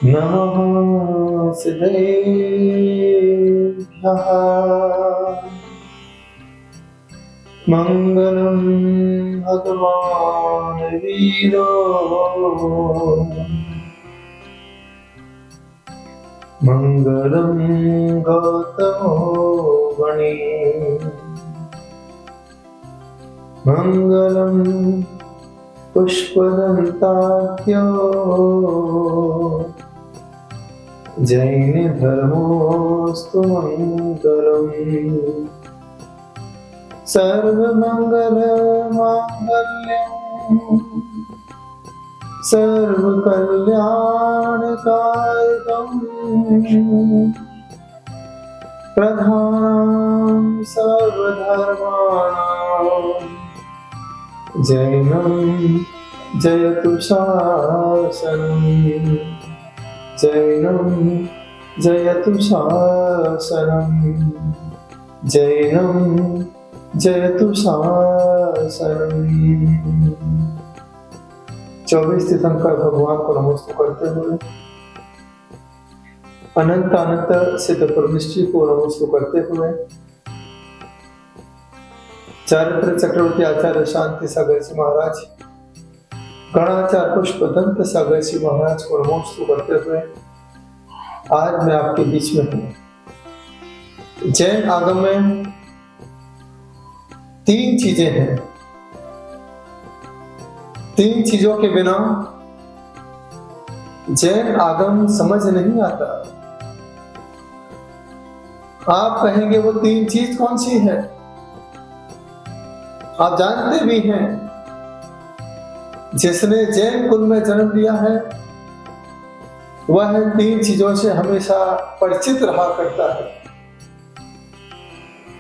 नमः सिद्धेभ्यः मंगलम भगवान वीरो मंगलम गौतमो गणे मंगलम पुष्पदंताख्यो जैन धर्मोस्तु मंगलम सर्वमंगल मांगल्यम सर्वकल्याणकारिकम प्रधानं सर्वधर्माणां जैनं जयतु शासनम् जैनं जयतु शासनम् जैनं जयतु शासनम्। 24 तीर्थंकर भगवान को नमस्कार करते हुए अनंत अनंत सिद्ध परमेष्ठी को नमस्कार करते हुए चारित्र चक्रवर्ती आचार्य शांति सागर जी महाराज गणाचार्य पुष्पदंत सागर जी महाराज को नमस्कार करते हुए आज मैं आपके बीच में हूं। जैन आगम में 3 चीजें हैं। 3 चीजों के बिना जैन आगम समझ नहीं आता। आप कहेंगे वो 3 चीज कौन सी है? आप जानते भी हैं, जिसने जैन कुल में जन्म लिया है वह 3 चीजों से हमेशा परिचित रहा करता है।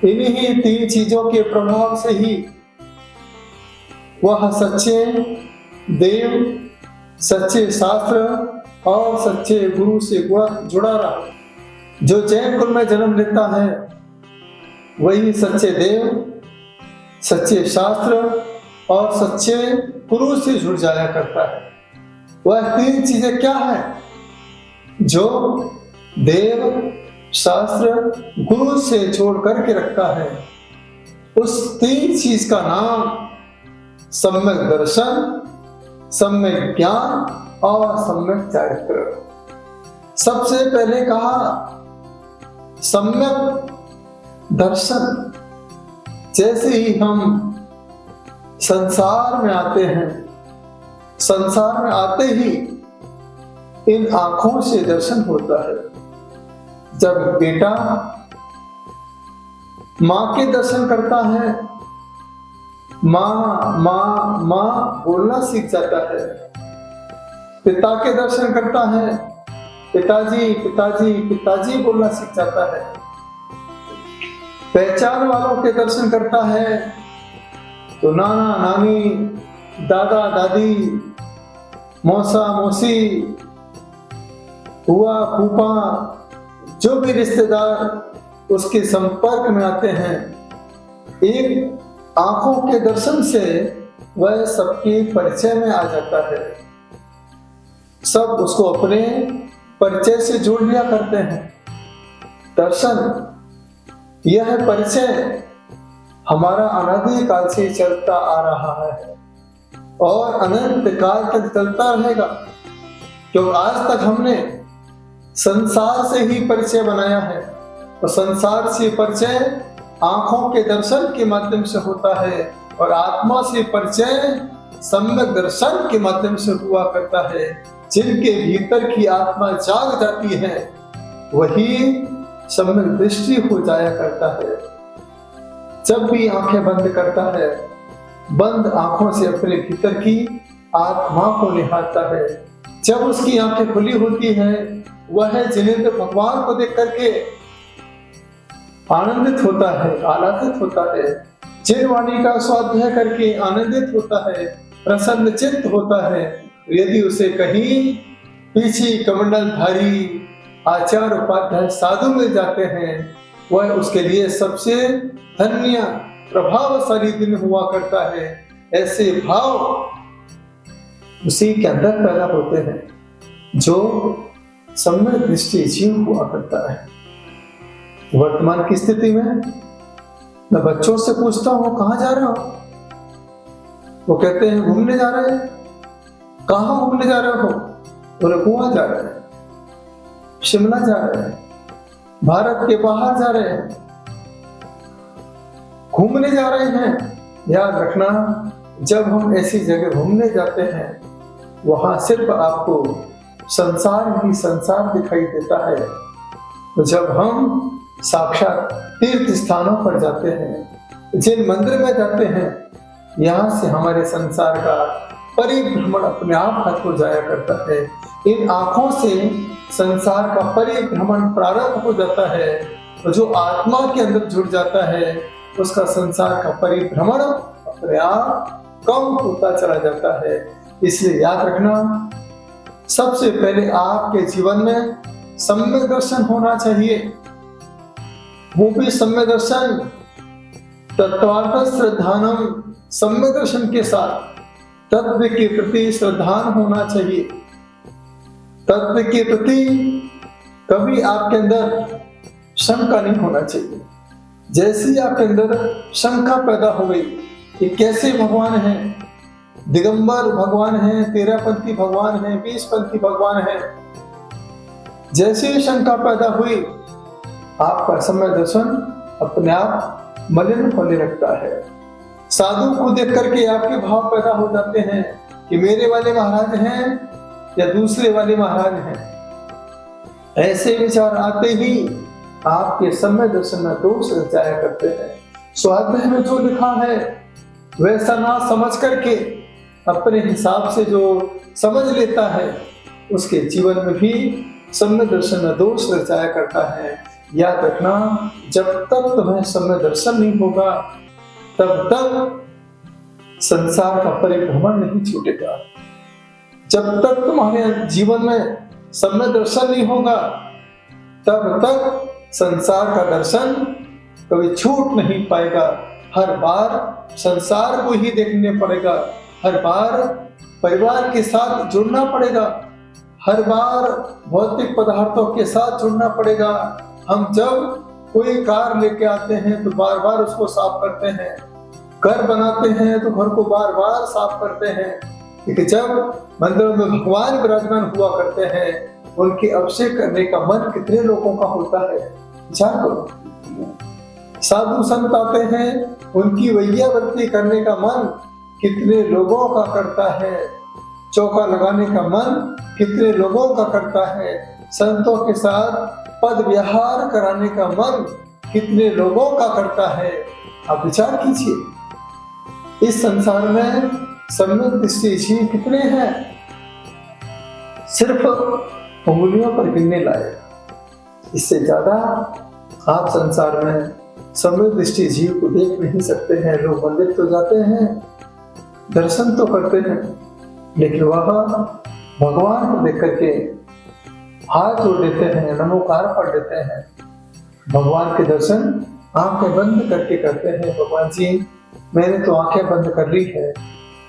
इन्हीं 3 चीजों के प्रभाव से ही वह सच्चे देव, सच्चे शास्त्र और सच्चे गुरु से जुड़ा रहा। जो जैन कुल में जन्म लेता है वही सच्चे देव, सच्चे शास्त्र और सच्चे गुरु से जुड़ जाया करता है। वह 3 चीजें क्या है जो देव, शास्त्र, गुरु से जोड़ करके रखता है? उस 3 चीज का नाम सम्यक दर्शन, सम्यक ज्ञान और सम्यक चारित्र। सबसे पहले कहा सम्यक दर्शन। जैसे ही हम संसार में आते हैं, संसार में आते ही इन आंखों से दर्शन होता है। जब बेटा मां के दर्शन करता है, मां मां मां बोलना सीख जाता है। पिता के दर्शन करता है, पिताजी पिताजी पिताजी बोलना सीख जाता है। पहचान वालों के दर्शन करता है तो नाना नानी, दादा दादी, मौसा मौसी, हुआ फूफा, जो भी रिश्तेदार उसके संपर्क में आते हैं, एक आंखों के दर्शन से वह सबके परिचय में आ जाता है। सब उसको अपने परिचय से जोड़ लिया करते हैं। दर्शन, यह परिचय हमारा अनादि काल से चलता आ रहा है और अनंत काल तक चलता रहेगा, क्योंकि आज तक हमने संसार से ही परिचय बनाया है और संसार से परिचय आंखों के दर्शन के माध्यम से होता है और आत्मा से परिचय सम्यक दर्शन के माध्यम से हुआ करता है। जिनके भीतर की आत्मा जाग जाती है वही सम्यक दृष्टि हो जाया करता है। जब भी आंखें बंद करता है, बंद आंखों से अपने भीतर की आत्मा को निहारता है। जब उसकी आंखें खुली होती हैं, वह जिनेंद्र भगवान को देख करके आनंदित होता है, आह्लादित होता है। जिन वाणी का स्वाध्याय करके आनंदित होता है, प्रसन्न चित्त होता है। यदि उसे कहीं पीछे कमंडलधारी आचार्य उपाध्याय साधु मिल जाते हैं, वह उसके लिए सबसे धन्य प्रभावशाली दिन हुआ करता है, ऐसे भाव उसी के अंदर पैदा होते हैं जो सम्यक दृष्टि जीव हुआ करता है। वर्तमान की स्थिति में मैं बच्चों से पूछता हूँ कहाँ जा रहे हो, वो कहते हैं घूमने जा रहे हैं। कहाँ घूमने जा रहे हो? बोले गोवा जा रहे हैं, शिमला जा रहे हैं, भारत के बाहर जा रहे हैं, घूमने जा रहे हैं। याद रखना, जब हम ऐसी जगह घूमने जाते हैं वहां सिर्फ आपको संसार ही संसार दिखाई देता है। तो जब हम साक्षात तीर्थ स्थानों पर जाते हैं, जिन मंदिर में जाते हैं, यहाँ से हमारे संसार का परिभ्रमण अपने आप खत्म हो जाया करता है। इन आंखों से संसार का परिभ्रमण प्रारंभ हो जाता है, तो जो आत्मा के अंदर जुड़ जाता है उसका संसार का परिभ्रमण अपने आप कम होता चला जाता है। इसलिए याद रखना, सबसे पहले आपके जीवन में सम्यक दर्शन होना चाहिए। वो भी सम्यक दर्शन तत्वार्थ श्रद्धानम, सम्यक दर्शन के साथ तत्व के प्रति श्रद्धान होना चाहिए। तत्व के प्रति कभी आपके अंदर शंका नहीं होना चाहिए। जैसे ही आपके अंदर शंका पैदा हो गई कि कैसे भगवान है, दिगंबर भगवान है, 13पंथी भगवान है, 20पंथी भगवान है, जैसे ही शंका पैदा हुई आपका सम्यक दर्शन अपने आप मलिन होने लगता है। साधु को देख करके आपके भाव पैदा हो जाते हैं कि मेरे वाले महाराज हैं या दूसरे वाले महाराज हैं। ऐसे विचार आते ही आपके सम्यक दर्शन में दोष रच जाया करते हैं। स्वाध्याय में जो लिखा है वैसा ना समझ करके अपने हिसाब से जो समझ लेता है उसके जीवन में भी सम्यक दर्शन में दोष रच जाया करता है। याद रखना, जब तक तुम्हें सम्यक दर्शन नहीं होगा तब तक संसार का परिभ्रमण नहीं छूटेगा। जब तक तुम्हारे जीवन में सम्यक दर्शन नहीं होगा तब तक संसार का दर्शन कभी छूट नहीं पाएगा। हर बार संसार को ही देखने पड़ेगा, हर बार परिवार के साथ जुड़ना पड़ेगा, हर बार भौतिक पदार्थों के साथ जुड़ना पड़ेगा। हम जब कोई कार लेके आते हैं तो बार बार उसको साफ करते हैं, घर बनाते हैं तो घर को बार बार साफ करते हैं, लेकिन जब मंदिरों में भगवान विराजमान हुआ करते हैं उनके अभिषेक करने का मन कितने लोगों का होता है, विचार करो। साधु संत आते हैं, उनकी वैयावृत्ति करने का मन कितने लोगों का करता है, चौका लगाने का मन कितने लोगों का करता है, संतों के साथ पद विहार कराने का मन कितने लोगों का करता है। आप विचार कीजिए, इस संसार में सम्यक दृष्टि जीव कितने हैं? सिर्फ उंगलियों पर गिनने लायक, इससे ज्यादा आप संसार में सम्यक दृष्टि जीव को देख नहीं सकते हैं। लोग मंदिर तो जाते हैं, दर्शन तो करते हैं, लेकिन वह भगवान को देख करके हाथ जोड़ देते हैं, नमोकार पढ़ देते हैं। भगवान के दर्शन आंखें बंद करके करते हैं। भगवान जी, मैंने तो आंखें बंद कर ली है,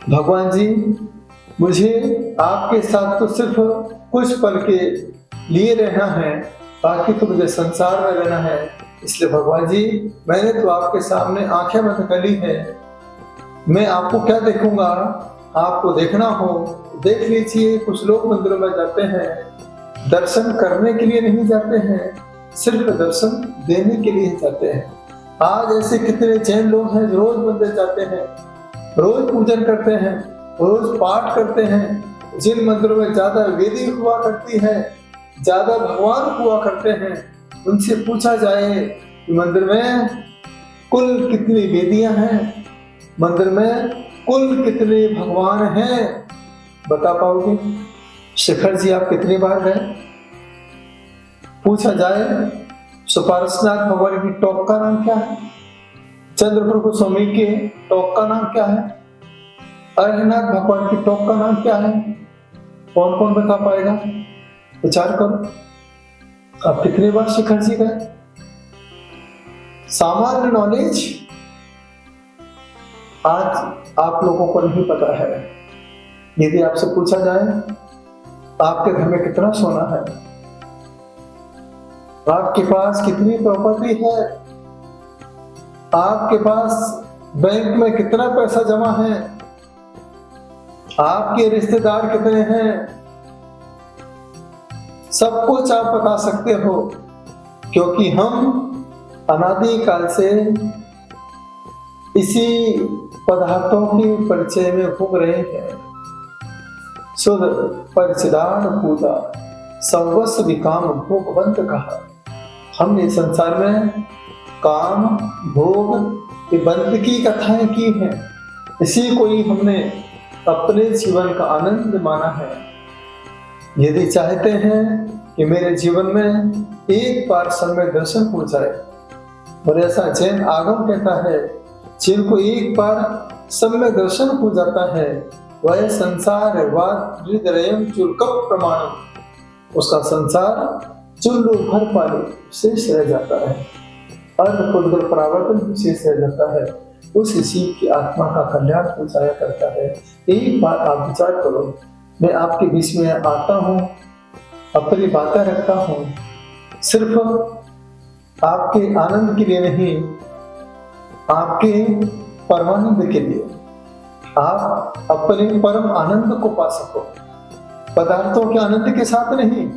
भगवान जी मुझे आपके साथ तो सिर्फ कुछ पल के लिए रहना है, बाकी तो मुझे संसार में रहना है। इसलिए भगवान जी, मैंने तो आपके सामने आंखें बंद कर ली है, मैं आपको क्या देखूंगा? आपको देखना हो देख लीजिए। कुछ लोग मंदिरों में जाते हैं, दर्शन करने के लिए नहीं जाते हैं, सिर्फ दर्शन देने के लिए जाते हैं। आज ऐसे कितने जैन लोग हैं जो रोज मंदिर जाते हैं, रोज पूजन करते हैं, रोज पाठ करते हैं। जिन मंदिरों में ज्यादा वेदी हुआ करती है, ज्यादा भगवान हुआ करते हैं, उनसे पूछा जाए कि मंदिर में कुल कितनी वेदियां हैं, मंदिर में कुल कितने भगवान हैं, बता पाओगे? शिखर जी आप कितनी बार गए? पूछा जाए सुपार्श्वनाथ भगवान की टॉक का नाम क्या है? चंद्रप्रभु स्वामी के टॉक का नाम क्या है? अरहनाथ भगवान की टॉक का नाम क्या है? कौन कौन बता पाएगा? विचार करो, आप कितनी बार शिखर जी गए? सामान्य नॉलेज आज आप लोगों को नहीं पता है। यदि आपसे पूछा जाए आपके घर में कितना सोना है, आपके पास कितनी प्रॉपर्टी है, आपके पास बैंक में कितना पैसा जमा है, आपके रिश्तेदार कितने हैं, सब कुछ आप बता सकते हो, क्योंकि हम अनादि काल से इसी पदार्थों के परिचय में घूम रहे हैं। शुद्ध परिचिदान पूजा सर्वस्व विकाम भोगवंत कहा। हमने संसार में काम भोग बंद की कथाएं की हैं, इसी को ही हमने अपने जीवन का आनंद माना है। यदि चाहते हैं कि मेरे जीवन में एक बार समय दर्शन हो जाए, और ऐसा जैन आगम कहता है, जिनको एक बार समय दर्शन हो जाता है वह संसार हृदय चुरकप प्रमाणम, उसका संसार चुल्लू भर पाले शेष रह जाता है, अर्ध परावर्तन शेष रह जाता है। उस जीव की आत्मा का कल्याण हो जाया करता है। एक बार आप विचार करो, मैं आपके बीच में आता हूँ, अपनी बातें रखता हूँ, सिर्फ आपके आनंद के लिए नहीं, आपके परमानंद के लिए, आप अपने परम आनंद को पा सको। पदार्थों के आनंद के साथ नहीं,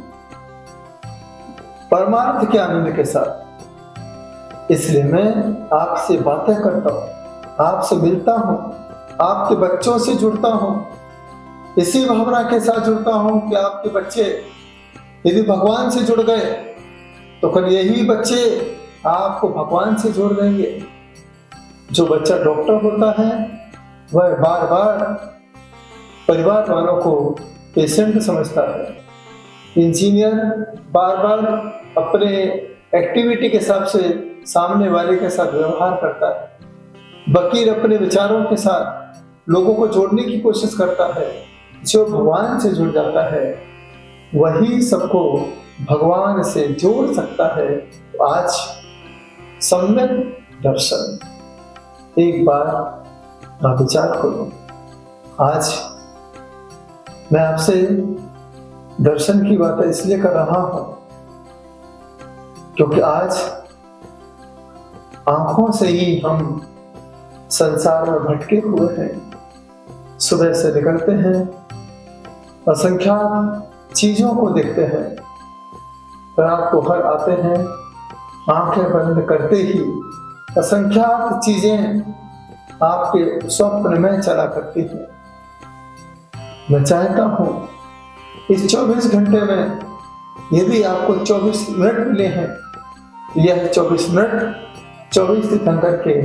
परमार्थ के आनंद के साथ। इसलिए मैं आपसे बातें करता हूँ, आपसे मिलता हूँ, आपके बच्चों से जुड़ता हूँ, इसी भावना के साथ जुड़ता हूँ कि आपके बच्चे यदि भगवान से जुड़ गए तो कल यही बच्चे आपको भगवान से जोड़ देंगे। जो बच्चा डॉक्टर होता है वह बार बार परिवार वालों को पेशेंट समझता है। इंजीनियर बार बार अपने एक्टिविटी के हिसाब से सामने वाले के साथ व्यवहार करता है। वकील अपने विचारों के साथ लोगों को जोड़ने की कोशिश करता है। जो भगवान से जुड़ जाता है वही सबको भगवान से जोड़ सकता है। तो आज सम्यक दर्शन, एक बार आप विचार करो। आज मैं आपसे दर्शन की बातें इसलिए कर रहा हूं क्योंकि आज आंखों से ही हम संसार में भटके हुए हैं। सुबह से निकलते हैं, असंख्यात चीजों को देखते हैं, रात को घर आते हैं, आंखें बंद करते ही असंख्यात चीजें आपके स्वप्न में चला करती हैं। मैं चाहता हूं इस 24 घंटे में यदि आपको 24 मिनट मिले हैं, यह 24 मिनट 24 तीर्थंकर के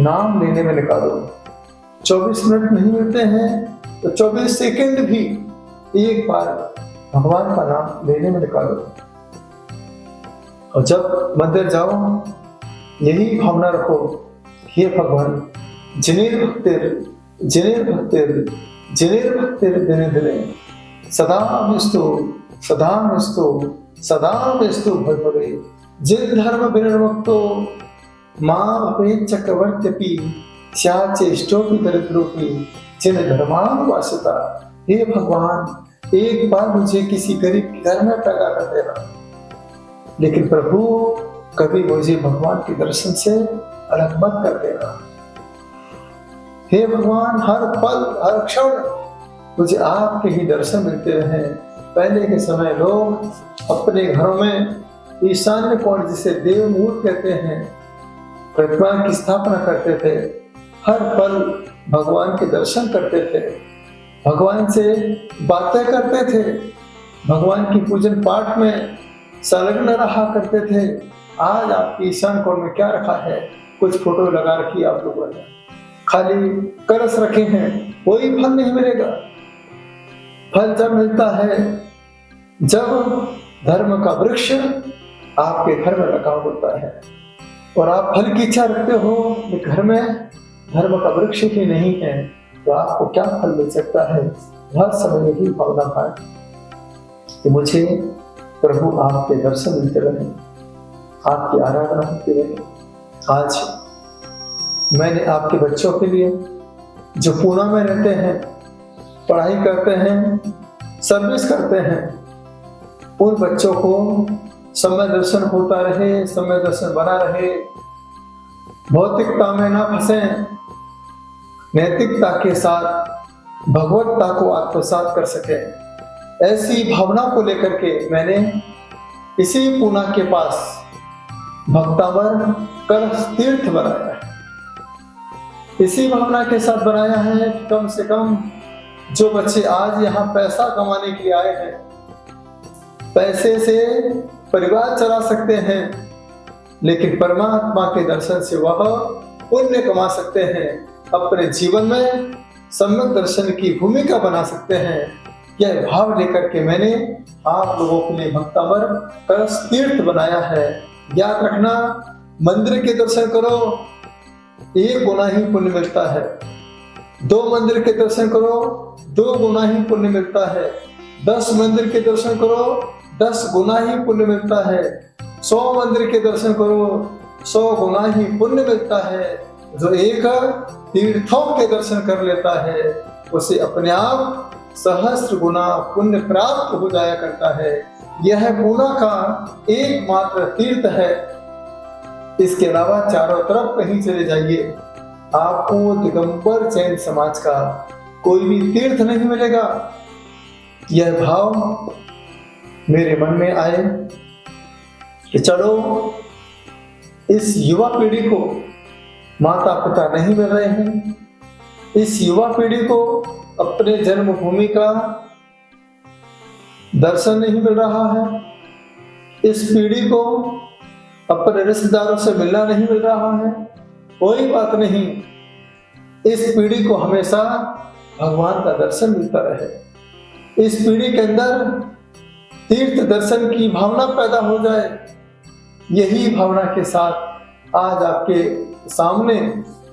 नाम लेने में निकालो। 24 मिनट नहीं मिलते हैं तो 24 सेकंड भी एक बार भगवान का नाम लेने में निकालो। और जब मंदिर जाओ यही भावना रखो, हे भगवान, जिनेर भक्तिर दिने दिने सदा मेस्तु भवे जिन धर्म विनिर्मुक्तो मां भवेत् चक्रवर्त्यपि स्याचेष्टोपि दरिद्रोपि जिन धर्मानुवासिता। हे भगवान, एक बार मुझे किसी गरीब के घर में पैदा कर देना, लेकिन प्रभु कभी मुझे भगवान के दर्शन से अलग मत कर देना। हे भगवान, हर पल हर क्षण मुझे आपके ही दर्शन मिलते रहे। पहले के समय लोग अपने घरों में ईशान्य कोण, जिसे देव मुहूर्त कहते हैं, प्रतिमा की स्थापना करते थे। हर पल भगवान के दर्शन करते थे, भगवान से बातें करते थे, भगवान की पूजन पाठ में संलग्न रहा करते थे। आज आपकी ईशान कोण में क्या रखा है? कुछ फोटो लगा रखी आप लोगों ने, खाली कलश रखे हैं, कोई फल नहीं मिलेगा। फल जब मिलता है जब धर्म का वृक्ष आपके घर में लगा होता है और आप फल की इच्छा रखते हो, घर में धर्म का वृक्ष ही नहीं है, तो आपको क्या फल मिल सकता है? हर समय यही भावना है कि मुझे प्रभु आपके दर्शन मिलते रहे, आपकी आराधना होती रहे। आज मैंने आपके बच्चों के लिए जो पूना में रहते हैं, पढ़ाई करते हैं, सर्विस करते हैं, उन बच्चों को समय दर्शन होता रहे, समय दर्शन बना रहे, भौतिकता में ना फंसे, नैतिकता के साथ भगवत्ता को आत्मसात कर सके। ऐसी भावना को लेकर के मैंने इसी पूना के पास भक्तावर कलश तीर्थ बनाया है। इसी भावना के साथ बनाया है कि कम से कम जो बच्चे आज यहाँ पैसा कमाने के लिए आए हैं, पैसे से परिवार चला सकते हैं, लेकिन परमात्मा के दर्शन से वह पुण्य कमा सकते हैं, अपने जीवन में सम्यक दर्शन की भूमिका बना सकते हैं। यह भाव लेकर के मैंने आप लोगों के लिए भक्तावर कलश तीर्थ बनाया है। याद रखना, मंदिर के दर्शन करो, 1 गुना ही पुण्य मिलता है। 2 मंदिर के दर्शन करो, 2 गुना ही पुण्य मिलता है। 10 मंदिर के दर्शन करो, 10 गुना ही पुण्य मिलता है। 100 मंदिर के दर्शन करो, 100 गुना ही पुण्य मिलता है। जो एक तीर्थों के दर्शन कर लेता है, उसे अपने आप सहस्त्र गुना पुण्य प्राप्त हो जाया करता है। यह पूना का एकमात्र तीर्थ है। इसके अलावा चारों तरफ कहीं चले जाइए, आपको दिगंबर जैन समाज का कोई भी तीर्थ नहीं मिलेगा। यह भाव मेरे मन में आए कि चलो इस युवा पीढ़ी को माता पिता नहीं मिल रहे हैं, इस युवा पीढ़ी को अपने जन्मभूमि का दर्शन नहीं मिल रहा है, इस पीढ़ी को अपने रिश्तेदारों से मिलना नहीं मिल रहा है। कोई बात नहीं, इस पीढ़ी को हमेशा भगवान का दर्शन मिलता रहे। इस पीढ़ी के अंदर तीर्थ दर्शन की भावना पैदा हो जाए। यही भावना के साथ आज आपके सामने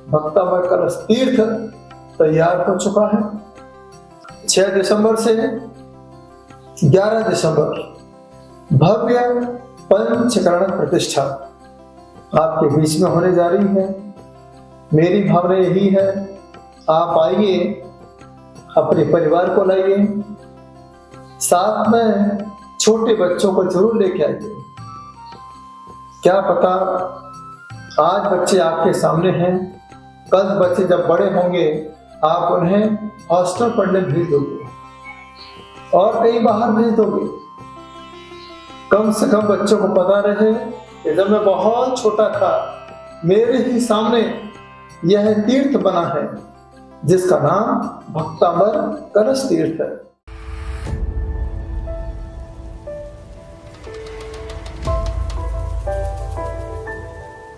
भक्तावर कलश तीर्थ तैयार हो चुका है। 6 दिसंबर से 11 दिसंबर भव्य पंचकरण प्रतिष्ठा आपके बीच में होने जा रही है। मेरी भावना यही है, आप आइए, अपने परिवार को लाइए, साथ में छोटे बच्चों को जरूर लेके आइए। क्या पता आज बच्चे आपके सामने हैं, कल बच्चे जब बड़े होंगे आप उन्हें हॉस्टल पढ़ने भेज दोगे और कहीं बाहर भेज दोगे। कम से कम बच्चों को पता रहे कि जब मैं बहुत छोटा था, मेरे ही सामने यह तीर्थ बना है जिसका नाम भक्तावर कलश तीर्थ है।